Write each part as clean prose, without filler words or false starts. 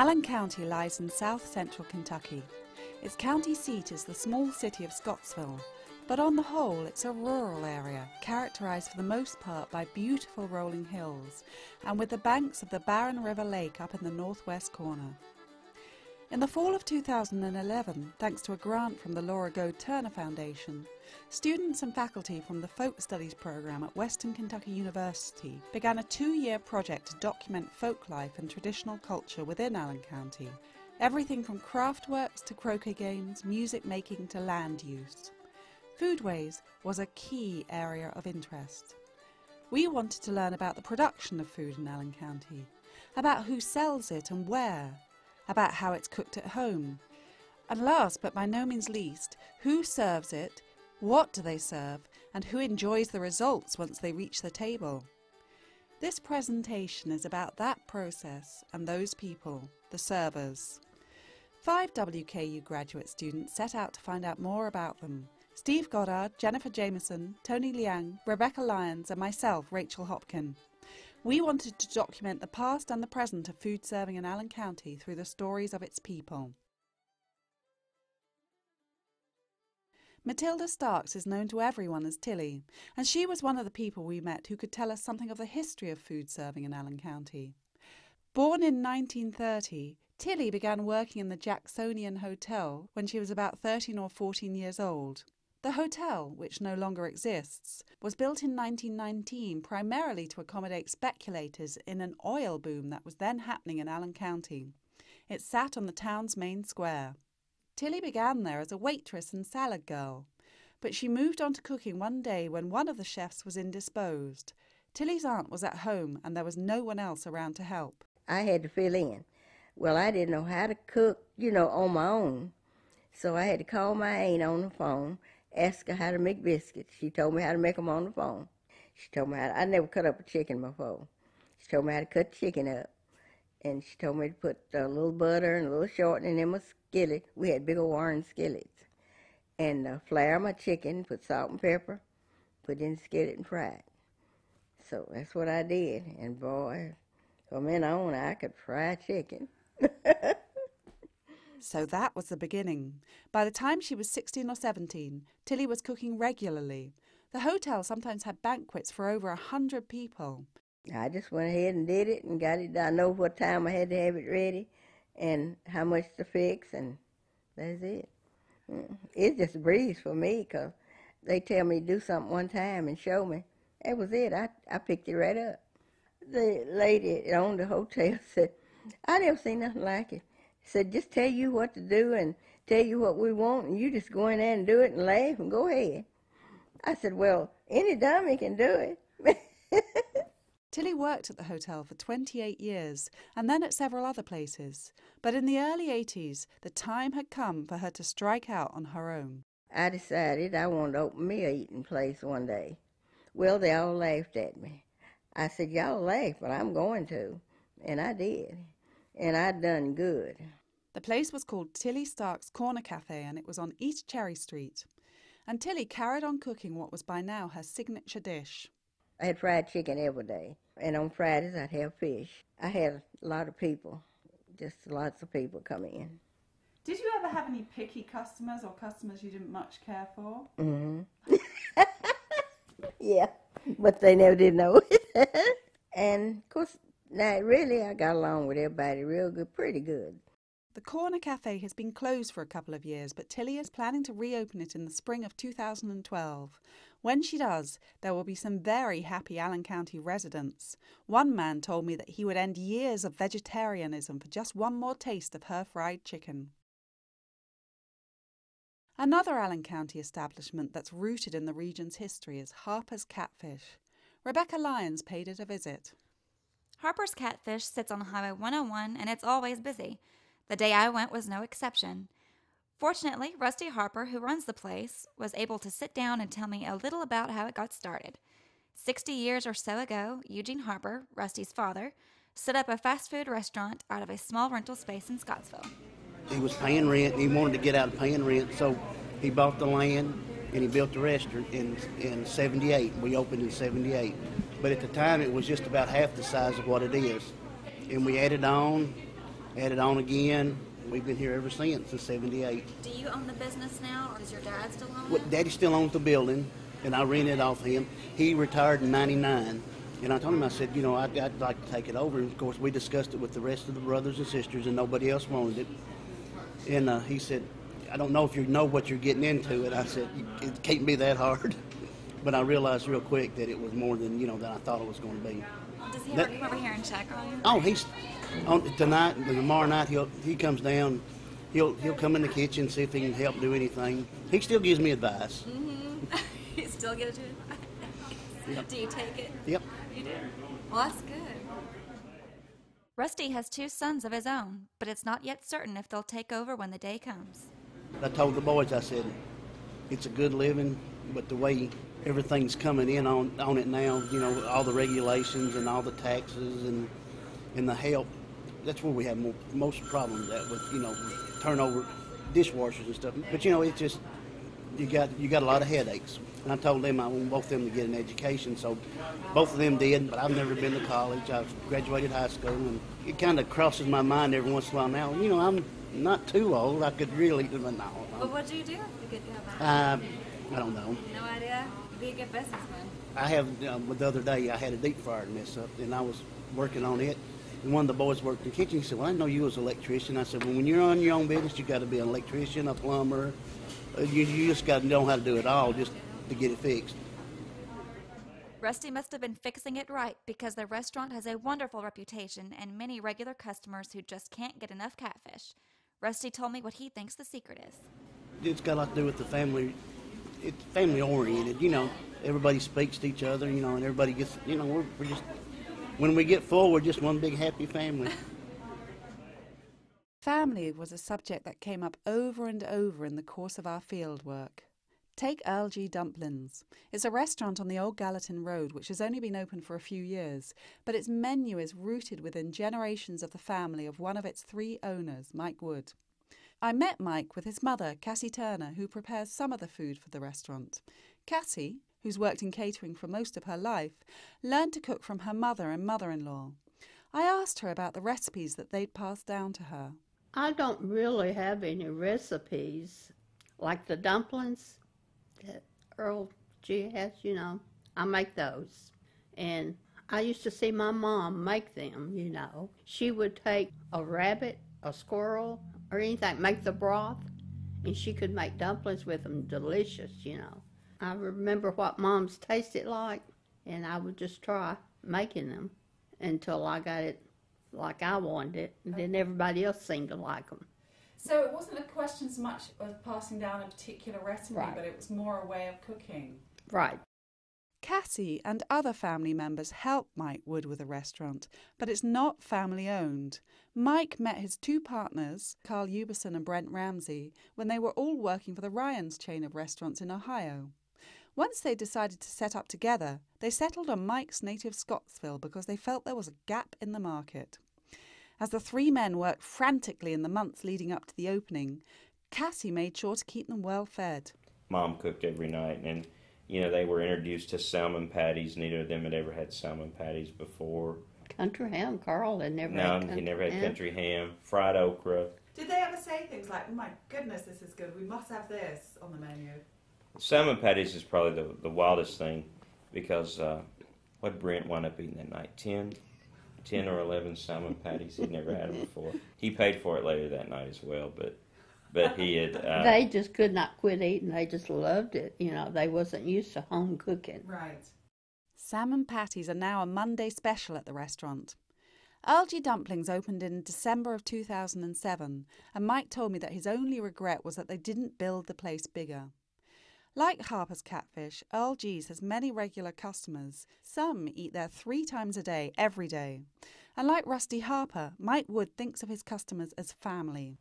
Allen County lies in south-central Kentucky. Its county seat is the small city of Scottsville, but on the whole it's a rural area, characterized for the most part by beautiful rolling hills, and with the banks of the Barren River Lake up in the northwest corner. In the fall of 2011, thanks to a grant from the Laura Goad Turner Foundation, students and faculty from the Folk Studies program at Western Kentucky University began a 2-year project to document folk life and traditional culture within Allen County, everything from craft works to croquet games, music making to land use. Foodways was a key area of interest. We wanted to learn about the production of food in Allen County, about who sells it and where, about how it's cooked at home, and last but by no means least, who serves it, what do they serve, and who enjoys the results once they reach the table. This presentation is about that process and those people, the servers. 5 WKU graduate students set out to find out more about them. Steve Goddard, Jennifer Jameson, Tony Liang, Rebecca Lyons and myself, Rachel Hopkin. We wanted to document the past and the present of food serving in Allen County through the stories of its people. Matilda Starks is known to everyone as Tilly, and she was one of the people we met who could tell us something of the history of food serving in Allen County. Born in 1930, Tilly began working in the Jacksonian Hotel when she was about 13 or 14 years old. The hotel, which no longer exists, was built in 1919 primarily to accommodate speculators in an oil boom that was then happening in Allen County. It sat on the town's main square. Tilly began there as a waitress and salad girl, but she moved on to cooking one day when one of the chefs was indisposed. Tilly's aunt was at home and there was no one else around to help. I had to fill in. Well, I didn't know how to cook, on my own, so I had to call my aunt on the phone, ask her how to make biscuits. She told me how to make them on the phone. She told me I never cut up a chicken before. She told me how to cut chicken up. And she told me to put a little butter and a little shortening in my skillet. We had big old iron skillets. And flour my chicken, put salt and pepper, put in the skillet and fry it. So that's what I did. And boy, from then on, I could fry chicken. So that was the beginning. By the time she was 16 or 17, Tilly was cooking regularly. The hotel sometimes had banquets for over 100 people. I just went ahead and did it and got it done. I know what time I had to have it ready and how much to fix, and that's it. It's just a breeze for me because they tell me to do something one time and show me. That was it. I picked it right up. The lady that owned the hotel said, I never seen nothing like it. Said, just tell you what to do and tell you what we want, and you just go in there and do it and laugh and go ahead. I said, well, any dummy can do it. Tilly worked at the hotel for 28 years and then at several other places. But in the early 80s, the time had come for her to strike out on her own. I decided I wanted to open me a eating place one day. Well, they all laughed at me. I said, y'all laugh, but I'm going to. And I did. And I done good. The place was called Tilly Stark's Corner Cafe and it was on East Cherry Street. And Tilly carried on cooking what was by now her signature dish. I had fried chicken every day. And on Fridays, I'd have fish. I had a lot of people, just lots of people come in. Did you ever have any picky customers or customers you didn't much care for? Mm-hmm. Yeah, but they never did know it. And, of course, now, really, I got along with everybody real good, pretty good. The Corner Cafe has been closed for a couple of years, but Tilly is planning to reopen it in the spring of 2012. When she does, there will be some very happy Allen County residents. One man told me that he would end years of vegetarianism for just one more taste of her fried chicken. Another Allen County establishment that's rooted in the region's history is Harper's Catfish. Rebecca Lyons paid it a visit. Harper's Catfish sits on Highway 101 and it's always busy. The day I went was no exception. Fortunately, Rusty Harper, who runs the place, was able to sit down and tell me a little about how it got started. 60 years or so ago, Eugene Harper, Rusty's father, set up a fast food restaurant out of a small rental space in Scottsville. He was paying rent and he wanted to get out of paying rent, so he bought the land and he built the restaurant in 78. We opened in 78. But at the time, it was just about half the size of what it is. And we added on added on again. We've been here ever since, since 78. Do you own the business now, or does your dad still own Well, it? Daddy still owns the building, and I rented it off him. He retired in 99. And I told him, I said, you know, I'd like to take it over. And, of course, we discussed it with the rest of the brothers and sisters, and nobody else wanted it. And he said, I don't know if you know what you're getting into. And I said, it can't be that hard. But I realized real quick that it was more than, you know, than I thought it was going to be. Does he ever come over here and check on you? Oh, he's tonight and tomorrow night. He comes down. He'll come in the kitchen, see if he can help do anything. He still gives me advice. Mm-hmm. You still get it to advice? Yep. Do you take it? Yep. You do? Well, that's good. Rusty has 2 sons of his own, but it's not yet certain if they'll take over when the day comes. I told the boys, I said, it's a good living, but the way everything's coming in on it now, you know, all the regulations and all the taxes and the help, that's where we have most problems at with, you know, turnover dishwashers and stuff. But, you know, it's just, you got a lot of headaches. And I told them I want both of them to get an education, so both of them did, but I've never been to college. I've graduated high school, and it kind of crosses my mind every once in a while now. You know, I'm not too old. I could really, but no. But what do you do if you get that? I don't know. No idea? Be a good businessman. I have, the other day, I had a deep fryer mess up, and I was working on it. And one of the boys worked in the kitchen. He said, well, I know you was an electrician. I said, well, when you're on your own business, you got to be an electrician, a plumber. You just got to know how to do it all just to get it fixed. Rusty must have been fixing it right because the restaurant has a wonderful reputation and many regular customers who just can't get enough catfish. Rusty told me what he thinks the secret is. It's got a lot to do with the family. It's family oriented, you know. Everybody speaks to each other, you know, and everybody gets, you know, we're just, when we get full, we're just one big happy family. Family was a subject that came up over and over in the course of our field work. Take Earl-G Dumplings. It's a restaurant on the old Gallatin Road which has only been open for a few years, but its menu is rooted within generations of the family of one of its 3 owners, Mike Wood. I met Mike with his mother, Cassie Turner, who prepares some of the food for the restaurant. Cassie, who's worked in catering for most of her life, learned to cook from her mother and mother-in-law. I asked her about the recipes that they'd passed down to her. I don't really have any recipes, like the dumplings that Earl G has, you know. I make those. And I used to see my mom make them, you know. She would take a rabbit, a squirrel, or anything, make the broth, and she could make dumplings with them delicious, you know. I remember what Mom's tasted like, and I would just try making them until I got it like I wanted it, and then everybody else seemed to like them. So it wasn't a question so much of passing down a particular recipe, Right. but it was more a way of cooking. Right. Cassie and other family members help Mike Wood with the restaurant, but it's not family-owned. Mike met his 2 partners, Carl Uberson and Brent Ramsey, when they were all working for the Ryan's chain of restaurants in Ohio. Once they decided to set up together, they settled on Mike's native Scottsville because they felt there was a gap in the market. As the 3 men worked frantically in the months leading up to the opening, Cassie made sure to keep them well fed. Mom cooked every night, and you know, they were introduced to salmon patties. Neither of them had ever had salmon patties before. Country ham, Carl had never No, had he never had ham. country ham, fried okra. Did they ever say things like, oh my goodness, this is good, we must have this on the menu? Salmon patties is probably the wildest thing because what Brent wound up eating that night? 10 or 11 salmon patties. He'd never had them before. He paid for it later that night as well, but he had... They just could not quit eating. They just loved it. You know, they wasn't used to home cooking. Right. Salmon patties are now a Monday special at the restaurant. Earl-G Dumplings opened in December of 2007, and Mike told me that his only regret was that they didn't build the place bigger. Like Harper's Catfish, Earl-G's has many regular customers. Some eat there 3 times a day, every day. And like Rusty Harper, Mike Wood thinks of his customers as family.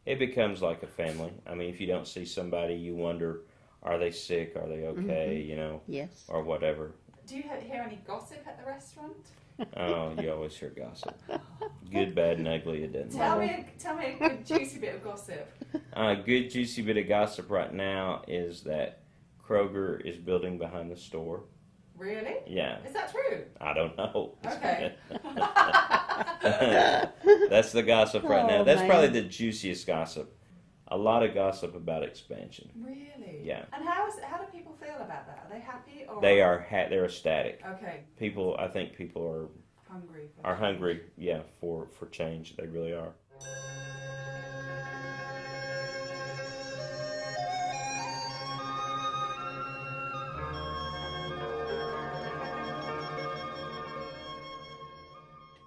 It becomes like a family. I mean, if you don't see somebody, you wonder, are they sick? Are they okay? Mm-hmm. You know, Yes. or whatever. Do you hear any gossip at the restaurant? Oh, you always hear gossip. Good, bad, and ugly, it doesn't Tell matter. me a good juicy bit of gossip. A good, juicy bit of gossip right now is that Kroger is building behind the store. Really? Yeah. Is that true? I don't know. Okay. That's the gossip right now. Oh, That's man. probably the juiciest gossip. A lot of gossip about expansion. Really? Yeah. And how do people feel about that? Are they happy or? They are they're ecstatic. Okay. I think people Hungry. are hungry, yeah, for change. They really are.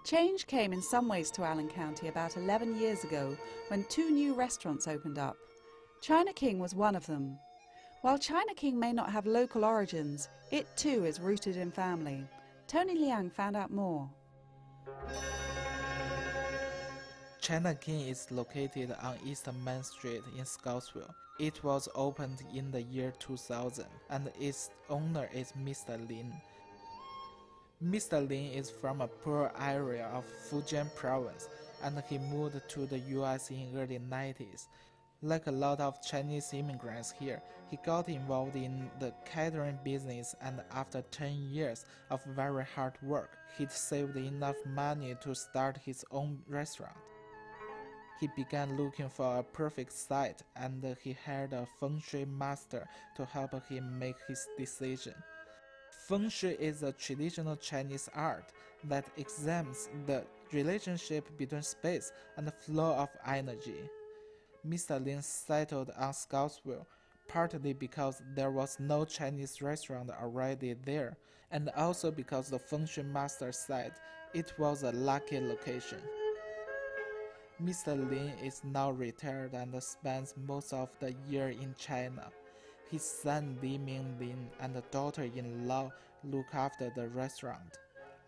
Change came in some ways to Allen County about 11 years ago when 2 new restaurants opened up. China King was one of them. While China King may not have local origins, it too is rooted in family. Tony Liang found out more. China King is located on East Main Street in Scottsville. It was opened in the year 2000 and its owner is Mr. Lin. Mr. Lin is from a poor area of Fujian province and he moved to the US in early 90s. Like a lot of Chinese immigrants here, he got involved in the catering business and after 10 years of very hard work, he'd saved enough money to start his own restaurant. He began looking for a perfect site and he hired a feng shui master to help him make his decision. Feng Shui is a traditional Chinese art that examines the relationship between space and the flow of energy. Mr. Lin settled on Scottsville, partly because there was no Chinese restaurant already there, and also because the Feng Shui master said it was a lucky location. Mr. Lin is now retired and spends most of the year in China. His son Li Ming Lin and daughter-in-law look after the restaurant.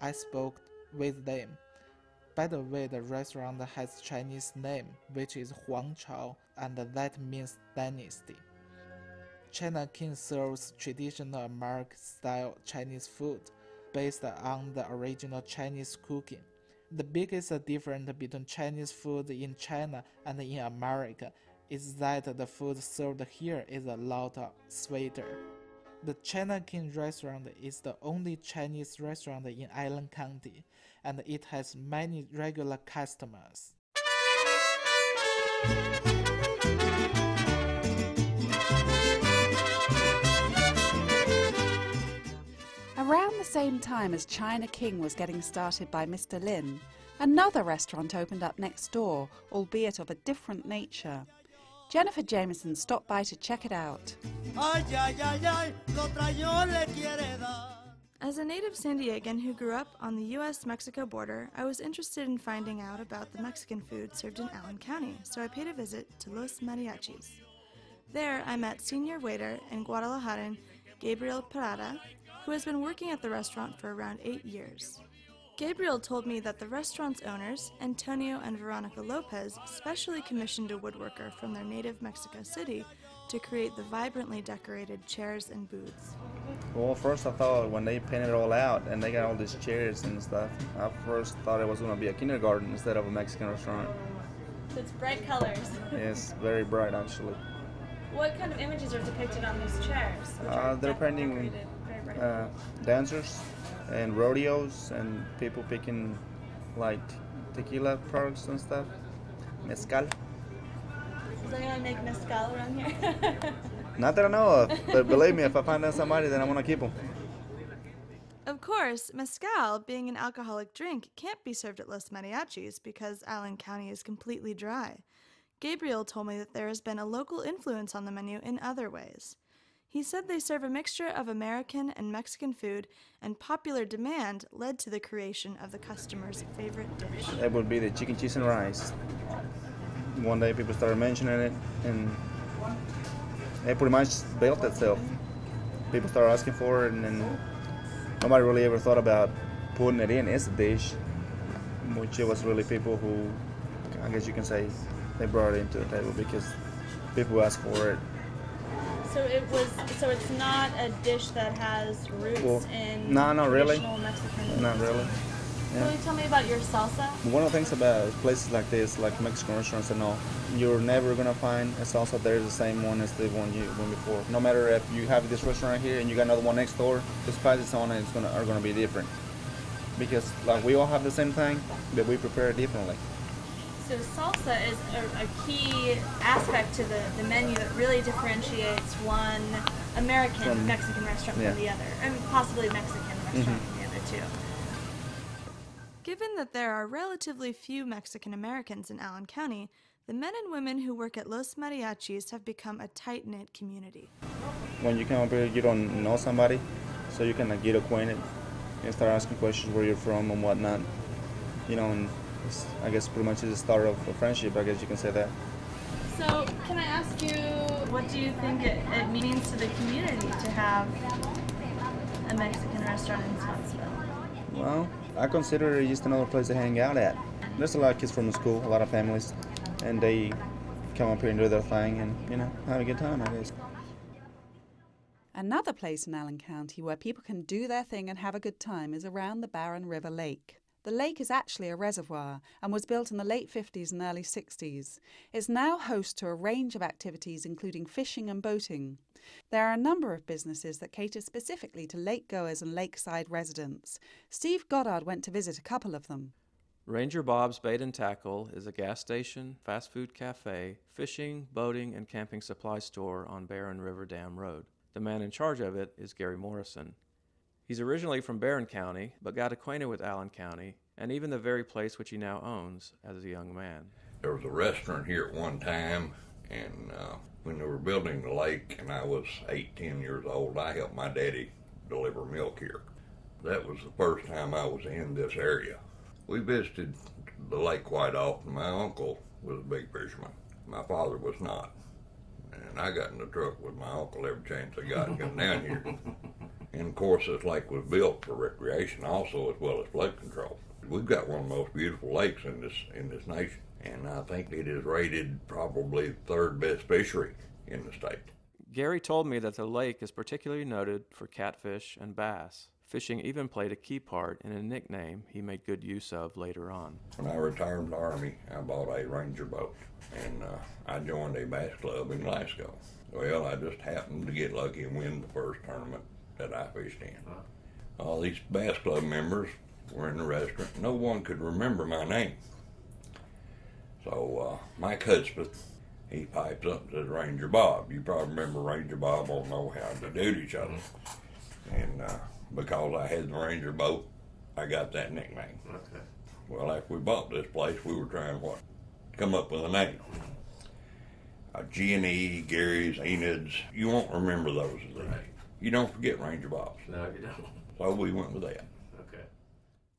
I spoke with them. By the way, the restaurant has Chinese name, which is Huangchao, and that means dynasty. China King serves traditional American-style Chinese food, based on the original Chinese cooking. The biggest difference between Chinese food in China and in America is that the food served here is a lot sweeter. The China King restaurant is the only Chinese restaurant in Allen County, and it has many regular customers. Around the same time as China King was getting started by Mr. Lin, another restaurant opened up next door, albeit of a different nature. Jennifer Jameson stopped by to check it out. As a native San Diegan who grew up on the U.S.-Mexico border, I was interested in finding out about the Mexican food served in Allen County, so I paid a visit to Los Mariachis. There, I met senior waiter and Guadalajaran Gabriel Parada, who has been working at the restaurant for around 8 years. Gabriel told me that the restaurant's owners, Antonio and Veronica Lopez, specially commissioned a woodworker from their native Mexico City to create the vibrantly decorated chairs and booths. Well, first I thought when they painted it all out and they got all these chairs and stuff, I first thought it was going to be a kindergarten instead of a Mexican restaurant. So it's bright colors. It's very bright actually. What kind of images are depicted on these chairs? They're painting dancers and rodeos and people picking like tequila products and stuff. Mezcal. Does anyone make mezcal around here? Not that I know of, but believe me, if I find out somebody, then I want to keep them. Of course, mezcal, being an alcoholic drink, can't be served at Los Mariachis because Allen County is completely dry. Gabriel told me that there has been a local influence on the menu in other ways. He said they serve a mixture of American and Mexican food, and popular demand led to the creation of the customer's favorite dish. That would be the chicken, cheese, and rice. One day people started mentioning it, and it pretty much built itself. People started asking for it, and then nobody really ever thought about putting it in as a dish, which it was really people who, I guess you can say, they brought it into the table because people asked for it. So it's not a dish that has roots in not really. traditional Mexican. Not really. Yeah. Will you tell me about your salsa? One of the things about places like this, like Mexican restaurants and all, you're never gonna find a salsa there the same one as the one you went before. No matter if you have this restaurant here and you got another one next door, the spices on it are gonna be different. Because like we all have the same thing, but we prepare it differently. So salsa is a key aspect to the menu that really differentiates one American Mexican restaurant from the other, and possibly Mexican restaurant from the other too. Given that there are relatively few Mexican Americans in Allen County, the men and women who work at Los Mariachis have become a tight-knit community. When you come up here, you don't know somebody, so you can get acquainted and start asking questions where you're from and whatnot. You know, and I guess pretty much is the start of a friendship, I guess you can say that. So can I ask you, what do you think it means to the community to have a Mexican restaurant in Scottsville? Well, I consider it just another place to hang out at. There's a lot of kids from the school, a lot of families, and they come up here and do their thing and, you know, have a good time, I guess. Another place in Allen County where people can do their thing and have a good time is around the Barren River Lake. The lake is actually a reservoir and was built in the late 50s and early 60s. It's now host to a range of activities including fishing and boating. There are a number of businesses that cater specifically to lake goers and lakeside residents. Steve Goddard went to visit a couple of them. Ranger Bob's Bait and Tackle is a gas station, fast food cafe, fishing, boating, and camping supply store on Barren River Dam Road. The man in charge of it is Gary Morrison. He's originally from Barren County, but got acquainted with Allen County, and even the very place which he now owns as a young man. There was a restaurant here at one time, and when they were building the lake, and I was 10 years old, I helped my daddy deliver milk here. That was the first time I was in this area. We visited the lake quite often. My uncle was a big fisherman. My father was not. And I got in the truck with my uncle every chance I got to come down here. And of course, this lake was built for recreation also, as well as flood control. We've got one of the most beautiful lakes in this nation, and I think it is rated probably the third best fishery in the state. Gary told me that the lake is particularly noted for catfish and bass. Fishing even played a key part in a nickname he made good use of later on. When I retired from the Army, I bought a Ranger boat, and I joined a bass club in Glasgow. Well, I just happened to get lucky and win the first tournament that I fished in. All these bass club members were in the restaurant. No one could remember my name. So Mike Hudspeth, he pipes up and says, Ranger Bob. You probably remember Ranger Bob won't know how to do to each other. And because I had the Ranger boat, I got that nickname. Okay. Well, after we bought this place, we were trying to come up with a name. G&E, Gary's, Enid's, you won't remember those as these. Right. You don't forget Ranger Bob's. No, you don't. So we went with that. Okay.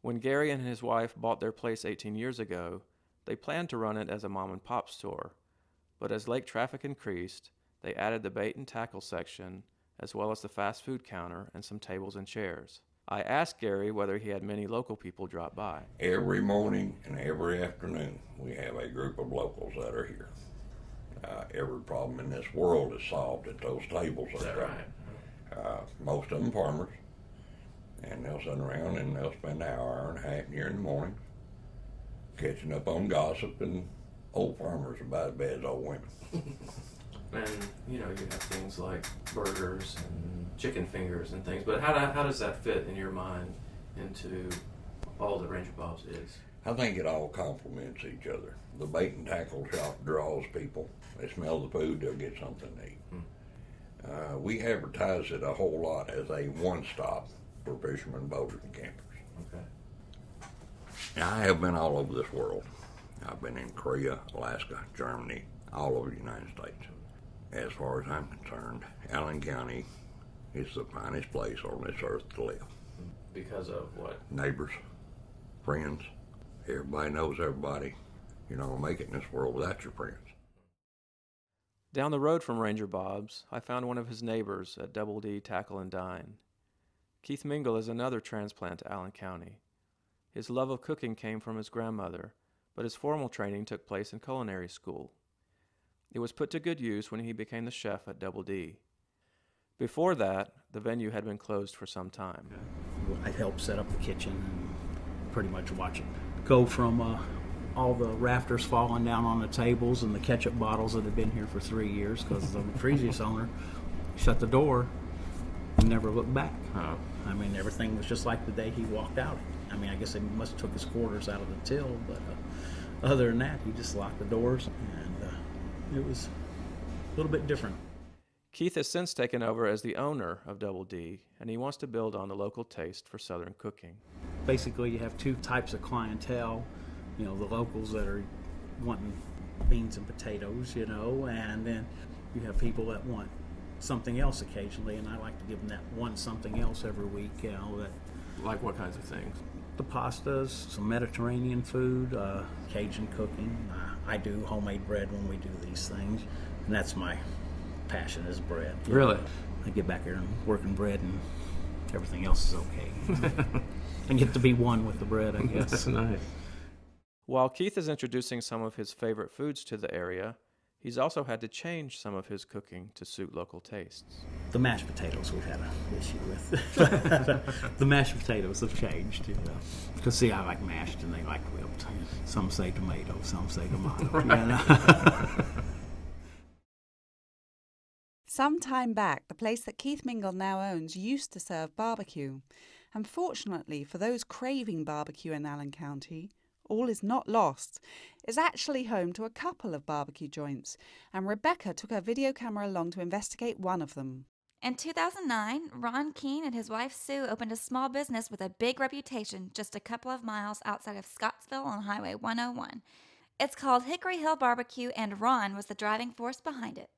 When Gary and his wife bought their place 18 years ago, they planned to run it as a mom-and-pop store. But as lake traffic increased, they added the bait and tackle section, as well as the fast food counter and some tables and chairs. I asked Gary whether he had many local people drop by. Every morning and every afternoon, we have a group of locals that are here. Every problem in this world is solved at those tables. Is that right? Most of them farmers, and they'll sit around and they'll spend an hour and a half here in the morning catching up on gossip, and old farmers are about as bad as old women. And, you know, you have things like burgers and chicken fingers and things, but how does that fit in your mind into all that Ranger Bob's is? I think it all complements each other. The bait and tackle shop draws people. They smell the food, they'll get something to eat. We advertise it a whole lot as a one-stop for fishermen, boaters, and campers. Okay. Now, I have been all over this world. I've been in Korea, Alaska, Germany, all over the United States. As far as I'm concerned, Allen County is the finest place on this earth to live. Because of what? Neighbors, friends, everybody knows everybody. You don't make it in this world without your friends. Down the road from Ranger Bob's, I found one of his neighbors at Double D Tackle and Dine. Keith Mingle is another transplant to Allen County. His love of cooking came from his grandmother, but his formal training took place in culinary school. It was put to good use when he became the chef at Double D. Before that, the venue had been closed for some time. I helped set up the kitchen pretty much watch it go from all the rafters falling down on the tables and the ketchup bottles that had been here for 3 years because the previous owner shut the door and never looked back. Oh. I mean, everything was just like the day he walked out. I mean, I guess they must have took his quarters out of the till, but other than that, he just locked the doors, and it was a little bit different. Keith has since taken over as the owner of Double D, and he wants to build on the local taste for Southern cooking. Basically, you have two types of clientele. You know, the locals that are wanting beans and potatoes, you know, and then you have people that want something else occasionally, and I like to give them that one something else every week, you know. That, like what kinds of things? The pastas, some Mediterranean food, Cajun cooking. I do homemade bread when we do these things, and that's my passion is bread. Really? I get back here and working bread, and everything else is okay. I get to be one with the bread, I guess. That's nice. While Keith is introducing some of his favorite foods to the area, he's also had to change some of his cooking to suit local tastes. The mashed potatoes we've had an issue with. The mashed potatoes have changed, you know. Because, see, I like mashed and they like whipped. Some say tomato, some say tomato. Right. You know? Some time back, the place that Keith Mingle now owns used to serve barbecue. And fortunately for those craving barbecue in Allen County, all is not lost. It's actually home to a couple of barbecue joints, and Rebecca took her video camera along to investigate one of them. In 2009, Ron Keene and his wife Sue opened a small business with a big reputation just a couple of miles outside of Scottsville on Highway 101. It's called Hickory Hill Barbecue, and Ron was the driving force behind it.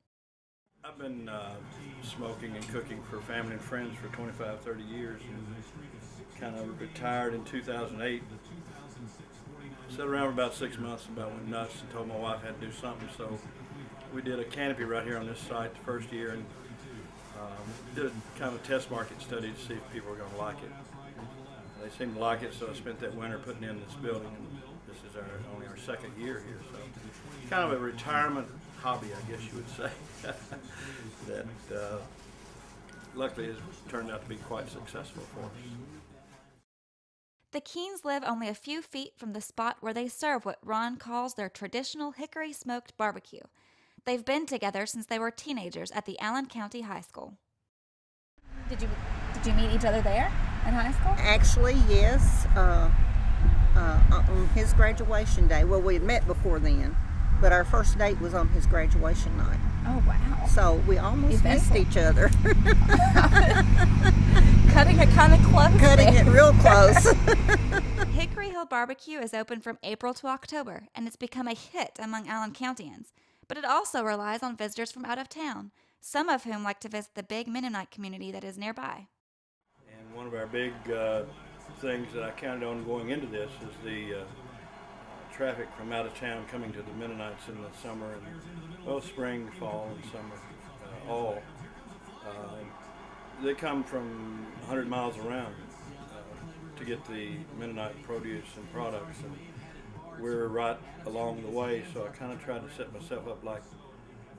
I've been smoking and cooking for family and friends for 25, 30 years, and kind of retired in 2008. Sat around for about 6 months, about went nuts, and told my wife I had to do something. So we did a canopy right here on this site the first year, and did a kind of test market study to see if people were going to like it. They seemed to like it, so I spent that winter putting in this building. And this is only our second year here, so it's kind of a retirement hobby, I guess you would say. that luckily has turned out to be quite successful for us. The Keens live only a few feet from the spot where they serve what Ron calls their traditional hickory smoked barbecue. They've been together since they were teenagers at the Allen County High School. Did you meet each other there in high school? Actually, yes. On his graduation day. Well, we had met before then, but our first date was on his graduation night. Oh, wow. So we almost missed each other. Cutting it kind of close. Cutting it real close. Hickory Hill Barbecue is open from April to October, and it's become a hit among Allen Countyans. But it also relies on visitors from out of town, some of whom like to visit the big Mennonite community that is nearby. And one of our big things that I counted on going into this is the traffic from out of town coming to the Mennonites in the summer, and both spring, fall, and summer, all. They come from 100 miles around to get the Mennonite produce and products, and we're right along the way, so I kind of tried to set myself up like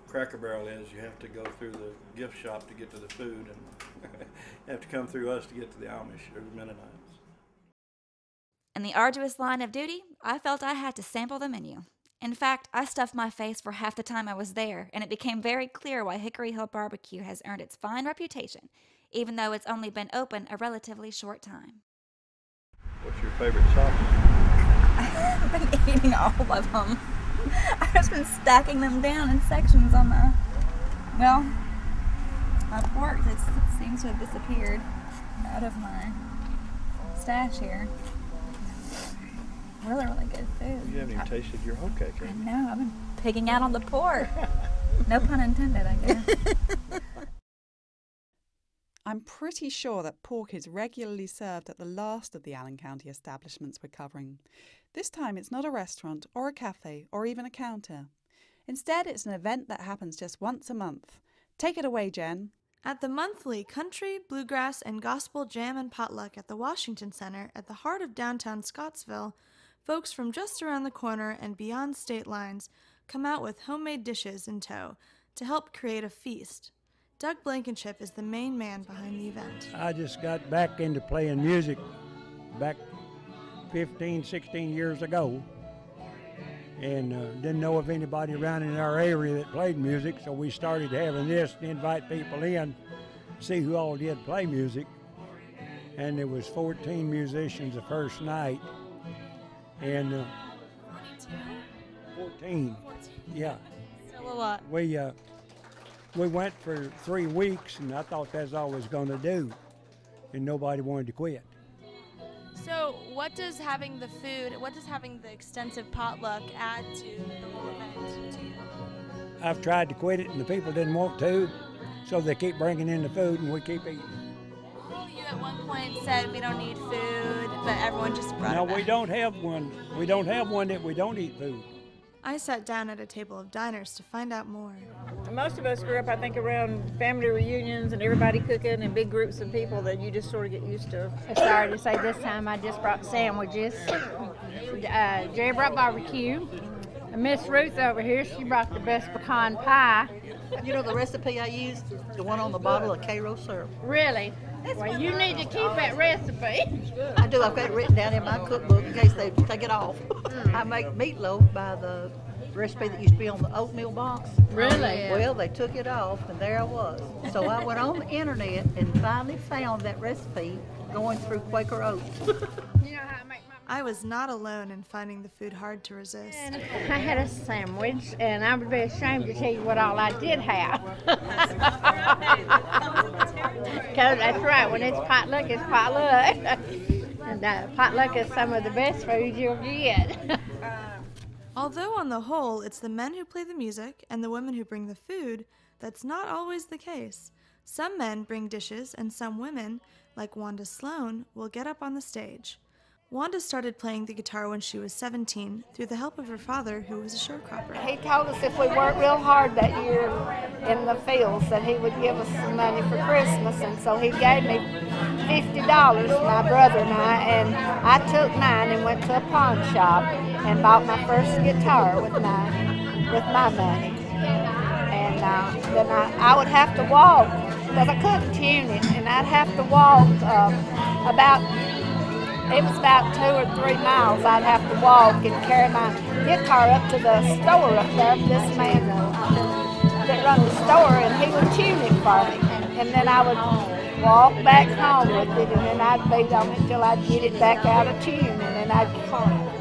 Cracker Barrel is. You have to go through the gift shop to get to the food, and you have to come through us to get to the Amish or the Mennonites. In the arduous line of duty, I felt I had to sample the menu. In fact, I stuffed my face for half the time I was there, and it became very clear why Hickory Hill Barbecue has earned its fine reputation, even though it's only been open a relatively short time. What's your favorite sauce? I've been eating all of them. I've just been stacking them down in sections on my pork. It seems to have disappeared out of my stash here. Really, really good food. You haven't even tasted your whole cake, have you? I know. I've been pigging out on the pork. No pun intended, I guess. I'm pretty sure that pork is regularly served at the last of the Allen County establishments we're covering. This time it's not a restaurant or a cafe or even a counter. Instead, it's an event that happens just once a month. Take it away, Jen. At the monthly Country, Bluegrass, and Gospel Jam and Potluck at the Washington Center at the heart of downtown Scottsville, folks from just around the corner and beyond state lines come out with homemade dishes in tow to help create a feast. Doug Blankenship is the main man behind the event. I just got back into playing music back 15, 16 years ago, and didn't know of anybody around in our area that played music, so we started having this to invite people in, see who all did play music. And there was 14 musicians the first night, and 14, yeah. Still a lot. We went for 3 weeks, and I thought that's all I was going to do, and nobody wanted to quit. So what does having the food, what does having the extensive potluck add to the whole event to you? I've tried to quit it, and the people didn't want to, so they keep bringing in the food, and we keep eating. Well, you at one point said we don't need food, but everyone just brought it back. No, we don't have one. We don't have one that we don't eat food. I sat down at a table of diners to find out more. Most of us grew up, I think, around family reunions and everybody cooking and big groups of people that you just sort of get used to. Sorry to say this time I just brought sandwiches. Jerry brought barbecue. And Miss Ruth over here, she brought the best pecan pie. You know the recipe I used? The one on the bottle of Cairo syrup. Really? Well, you need to keep that recipe. I do. I've got it written down in my cookbook in case they take it off. I make meatloaf by the recipe that used to be on the oatmeal box. Really? Well, they took it off, and there I was. So I went on the internet and finally found that recipe going through Quaker Oats. I was not alone in finding the food hard to resist. I had a sandwich, and I would be ashamed to tell you what all I did have. Because that's right, when it's potluck, it's potluck. And potluck is some of the best food you'll get. Although on the whole, it's the men who play the music and the women who bring the food, that's not always the case. Some men bring dishes, and some women, like Wanda Sloan, will get up on the stage. Wanda started playing the guitar when she was 17 through the help of her father, who was a sharecropper. He told us if we worked real hard that year in the fields that he would give us some money for Christmas, and so he gave me $50, my brother and I took mine and went to a pawn shop and bought my first guitar with my money. And then I would have to walk, because I couldn't tune it, and I'd have to walk it was about 2 or 3 miles. I'd have to walk and carry my guitar up to the store up there. This man that run the store, and he would tune it for me. And then I would walk back home with it, and then I'd beat on it till I'd get it back out of tune, and then I'd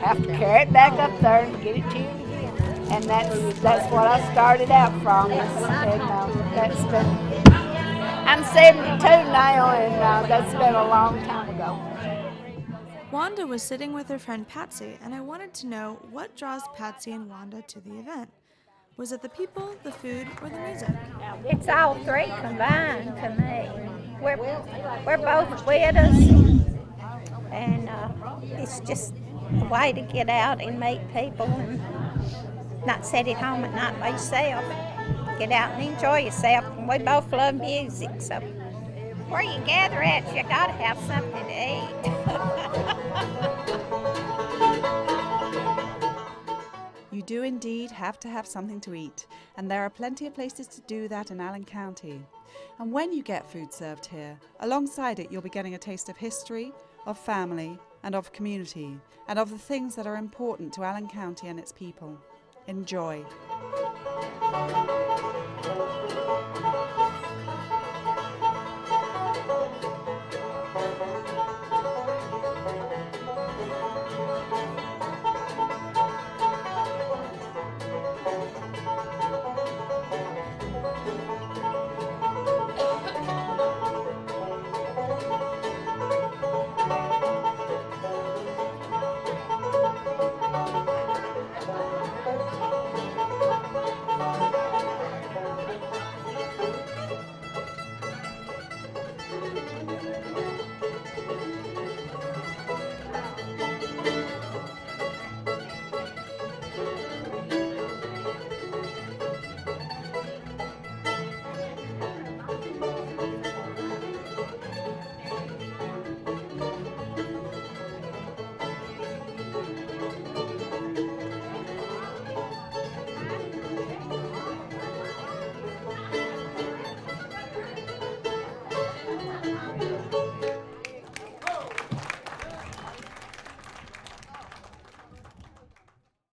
have to carry it back up there and get it tuned again. And that's what I started out from. And that's been. I'm 72 now, and that's been a long time ago. Wanda was sitting with her friend Patsy, and I wanted to know what draws Patsy and Wanda to the event. Was it the people, the food, or the music? It's all three combined to me. We're both widows, and it's just a way to get out and meet people and not sit at home at night by yourself. Get out and enjoy yourself. And we both love music, so where you gather at, you gotta have something to eat. You do indeed have to have something to eat, and there are plenty of places to do that in Allen County. And when you get food served here, alongside it you'll be getting a taste of history, of family, and of community, and of the things that are important to Allen County and its people. Enjoy.